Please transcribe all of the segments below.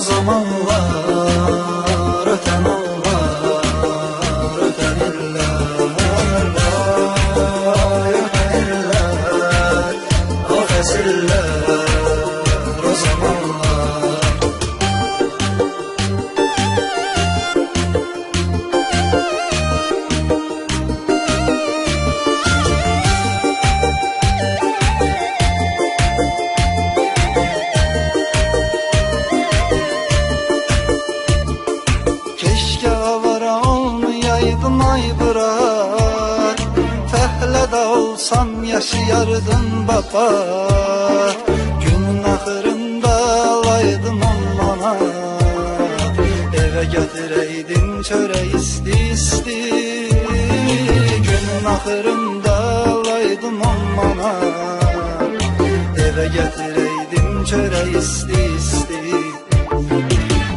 zamanlar öten onlar, öten iller, öten iller, o fesiller, o zamanlar. Keşke avara olmayaydım ay bırak, fehlede olsam yaşayardım baba. Günün ahırında alaydım onlara, eve getireydin çörek isti. Günün ahırında alaydım onlara, eve getireydin çörek isti.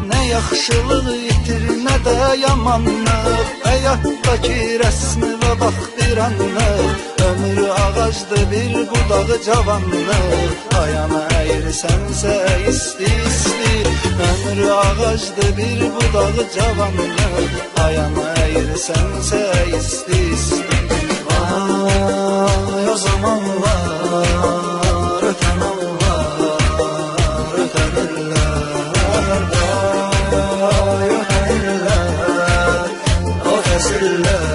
Ne yaxşılığı itir, ne de yamanlıq, həyatdakı rəsmi və baxtıranlıq. Ömrü ağacdı bir budağı cavanlıq, ayağına əyirsənsə isti. Ömrü ağacdı bir budağı cavanlıq, ayağına əyirsənsə isti. Vay o zamanlar öten onlar, öten iller, vay öten iller, o fesiller,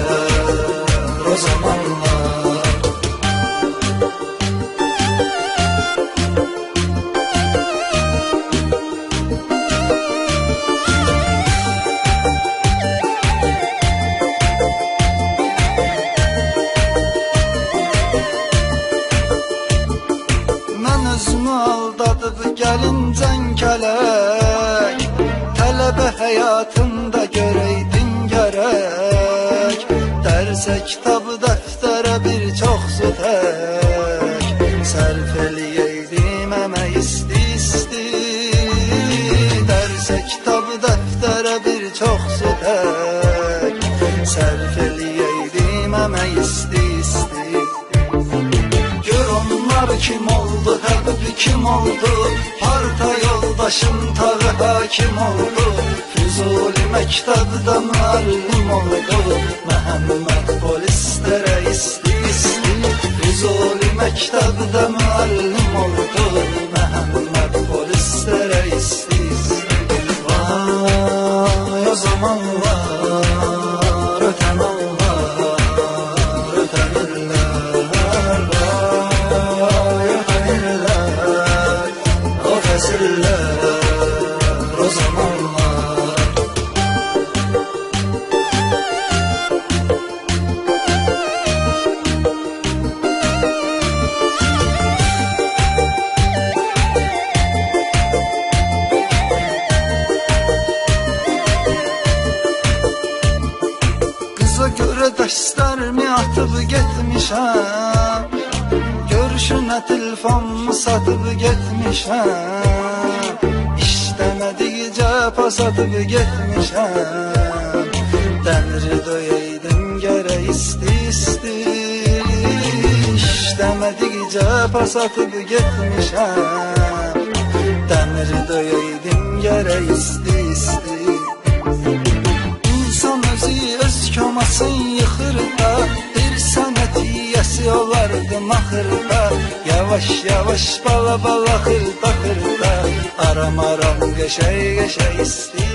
o zamanlar. Mən özümü aldadıb gəlincən kələk, tələbə həyatında görəydin gərək. Dərsə kitabı dəftərə bir çox su tək, sərf eləyəydim əmək isti. Dərsə kitabı dəftərə bir çox su tək, sərf eləyəydim əmək isti. Gör onlar kim oldu, həbib kim oldu, parta yoldaşım tağı hakim oldu. Füzuli məktəbdə müəllim oldu, Məhəmməd polislərə isti. Füzuli məktəbdə müəllim oldu, Məhəmməd polislərə isti. Vay o zamanlar öten onlar, öten iller, vay öten iller, o fesiller, o zamanlar. Kıza göre dərslərimi atıb getmişəm, görüşünə telefonumu satıb getmişəm. İşləmədikcə pas atıb getmişəm, dəmiri döyəydim gərək isti. İşləmədikcə pas atıb getmişəm, dəmiri döyəydim gərək isti. İnsan özü öz komasın yıxır da, bir sənətiyyəsi olardım axırda. Yavaş yavaş bala bala xırda, aram aram qəşəy isti.